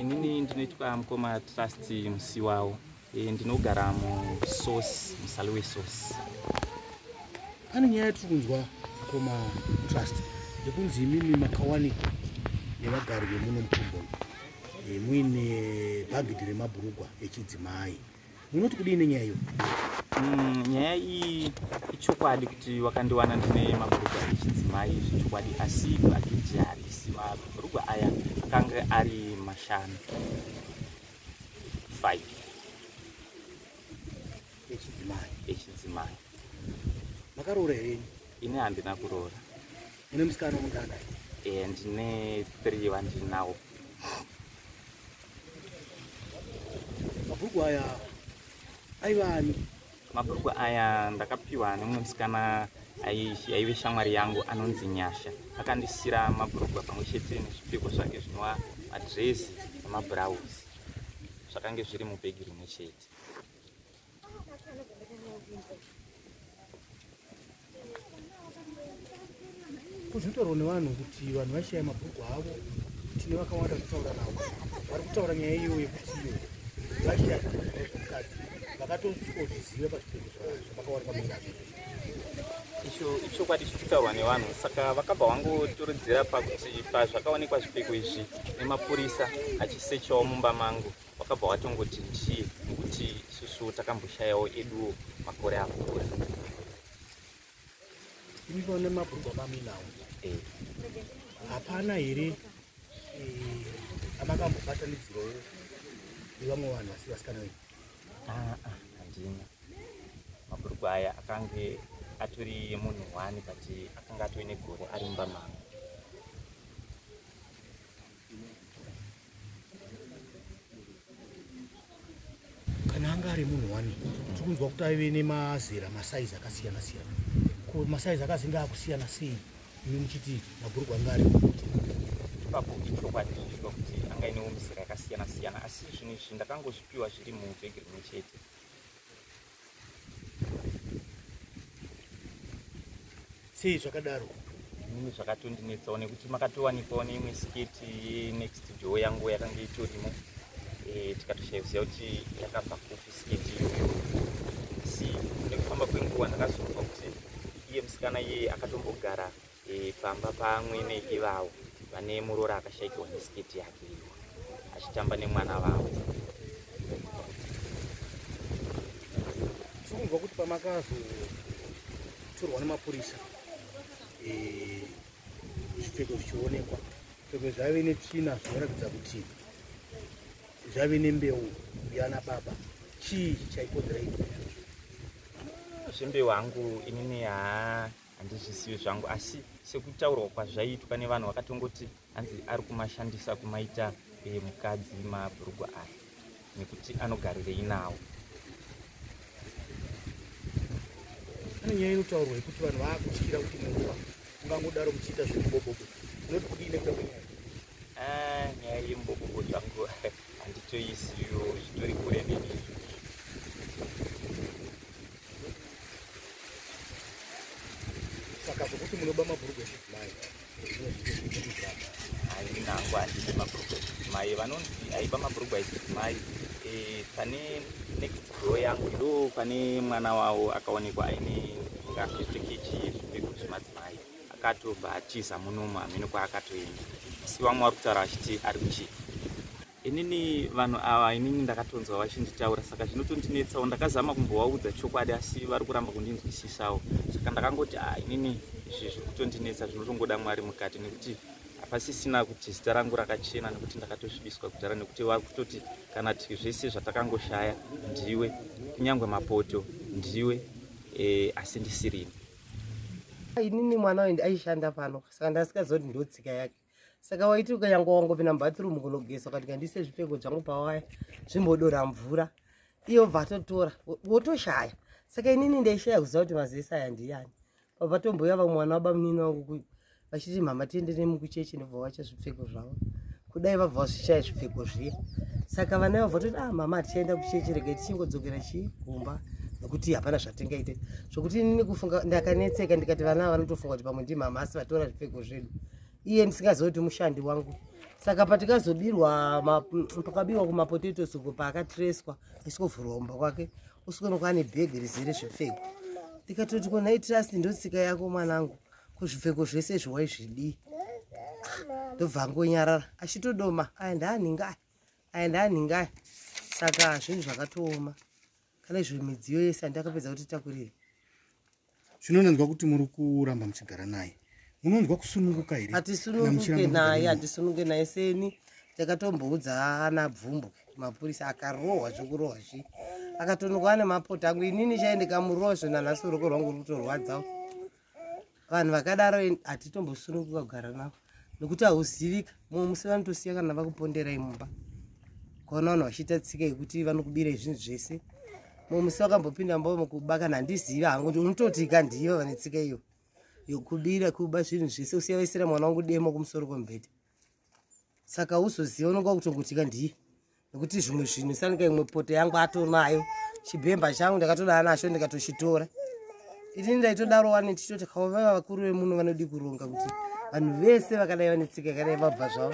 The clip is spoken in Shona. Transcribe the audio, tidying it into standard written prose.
Inini ndinoitwa mukoma trust musi wavo. Ndinogara musosi, musale wesosi. Pane nyaya yatiri kunzwa mukoma trust yekunzi imimi makawanikwa nevagari vemuno mutombo muine bhagidhi remabhurugwa echidzimai. Munoti kudini nyaya iyo? Nyaya iyi ichokwadi kuti wakandiwana ndine mabhurugwa echidzimai zvichokwadi, asi bhagidhi harisi. Mabhurugwa aya akanga ari mashanu, 5 echidzimai. Makaroora here? Ine handina kuroora. Une musikana mudada? Ndine 3 vandinawo. Mabhurugwa aya aivani? Mabhurugwa aya ndakapiwa nemumwe musikana aive shamwari yangu anonzi Nyasha. Akandisira mabhurugwa pamwe chete nezvipfeko zvake zvinova madhirezi nemabhurauzi. Zvakange zviri mubhegi rimwe chete. Kuzvitaurwa nevanhu kuti vanhu vashaya mabhurugwa avo, tine vakawanda kutaura navo. Vari kutaura nyaya iyo yekuti vashaya zvemukadzi vakatozviziva pazvipfeko zvavakawanikwa mundani. Ichokwadi chikutaurwa nevanhu, saka vakabva vangotorodzera pakuti pazvakaonekwa zvipfeko izvi nemapurisa achisechawo mumba mangu, vakabva vatongoti ndiye, nekuti isusu takamboshayawo eduwo makore akura. Inipo nemabhurugwa maminawo. Hapana here amakambobatanidzirawo nevamwe vanhu vasi vasikana venyu? Handina. Mabhurugwa aya akange atori munhu 1 but akanga atoine gore ari mumba mangu. Kana anga ari munhu 1, tiri kunzwa kuti aive nemazera masaizi akasiyana siyana. Ko masaizi akazinga akusiyana sei imi muchiti mabhurugwa anga ari? Ipapo ichokwadi zvichitwa kuti anga inewo mizera yakasiyana siyana, asi zvinhu izvi ndakangozvipiwa zviri mubhegi rimwe chete. Sei zvakadaro? Inini zvakatondinetsawo nekuti makatowanikwawo neimwe siketi next door yangu yakanga itorimo. Tikatoshayiziva kuti yakabva kupi siketi iyoyo. Asi nekufamba kwenguva ndakazonzwa kuti iye musikana iye akatombogara pamba pamwe neivavo vane muroora akashayikirwa nesiketi yake iyo, achitamba nemwana wavo. Tiri kunzwa kuti pamakazotorwa nemapurisa zvipfeko zvichionekwa, zvipfeko zvaive netsvina zvinoratidza kuti zvaive nembeu yana baba. Chii chaikonzera izvozvo? Zvembeu hangu inini handizvisivi zvangu, asi sekutaurwa kwazvaiitwa nevanhu vakatongoti hanzi ari kumashandisa kumaita mukadzi mabhurugwa aya, nekuti anogarirei nawo. Pane nyaya inotaurwa yekuti vanhu vaakutyira kuti munguva ungangodaro muchiita zvemubobobo. Unoti kudii nekuda kwenyaya? Nyaya yemubobobo zvangu handitoiziviwo, zvitori kure neni. Saka zvokuti munoba mabhurugwa echidzimai inini hangu handide mabhurugwa echidzimai. Vanonzi aiba mabhurugwa echidzimai pane next door yangu ndo pane mwana wavo akaonekwa aine ngazvipfekechi zvipfeko zvemadzimai, akatobva atiza munomu hamene kwaakatoenda. Asi vamwe vari kutaura vachiti ari kuchii. Inini vanhu ava inini ndakatonzwa vachinditaura, saka zvinotondinetsawo. Ndakazama kumbovaudza chokwadi asi vari kuramba kundinzwisisawo, saka ndakangoti inini izvi zviri kutondinetsa, zvinotongoda Mwari mukati, nekuti hapasisina kuti zita rangu rakachena nekuti ndakatosvibiswa kudhara, nekuti vari kutoti kana zvese zvatakangoshaya ndiwe, kunyange mapoto ndiwe, asi ndisirini. Inini mwana wangu aishanda pano, saka ndasikazoti ndotsika yake. Saka waiti ukanyanga wangopinda mubathroom kunogeza ukati ngandise zvipfeko zvangu pawaya zvimbodora mvura, iyo vatotora wotoshaya. Saka inini ndaishaya kuziva kuti mazesa aya ndiani. Patomboya vamwe mwana waba munini wangu vachiti mama tiendere mukuchechi, ndobva wacha zvipfeko zvavo. Kudai vabva vashaya zvipfeko zviya. Saka vana vavototi mama tichaenda kuchechi, regai tichingodzokera chikumba nekuti hapana zvatingaite. Zvokuti inini kufunga ndakanetseka ndikati vana vanotofunga kuti pamwe ndi mama asi vatora zvipfeko zvedu. Iye ndisingazivi kuti mushandi wangu. saka patikazobirwa pakabirwa kumapotato suku paakatreswa achikovhuromba kwake usikonokuva ane bhegi rizere zvipfeko. Ndikatoti kunhai trust ndotsika yako mwanangu, kuzvipfeko zvese zvawaizvidii. Ndobva ngonyarara achitodoma aya ndaanhingai. Saka zvinhu zvakatooma kana izvo midziyo yese handakapedza kuti takurire. Zvinonanzwa kuti muri kuramba muchigara naye, munonzwa kusununguka here? Hatisununguke naye seni takatomboudza ana bvumbwe mapurisa akarohwa zvekurohwa zvi akatonokuva nemapota angu inini chaindikamurohwa zvonanhasi ruoko rwangu rutorwadzawo. Vanhu vakadaro hatitombosununguka kugara navo nokuti hauzivika mumwe musi vanotosiya kana vakuponderai mumba. Kwaona vanhu vachiita tsika yekuti vanokubirai zvinhu zvese. Mumwe musi vakambopinda mumba mukuba kana handiziva hangu unototi ikandiva vane tsika iyo yokubira kuba zvinhu zvese usiya vaisira mwana wangu demo kumusoro kwemubhedha. Saka uzoziva unonga kutongotika ndiye nokuti zvimwe zvinhu sanika imwe poto yangu atonayo chibhemba changu ndakatoda nacho ndikatochitora. Ini ndaitodaro wani tichoti kavava vakuru vemunhu vanodi kuronga kuti vanhu vese vakadai vane tsika yakadai vabva zvavo.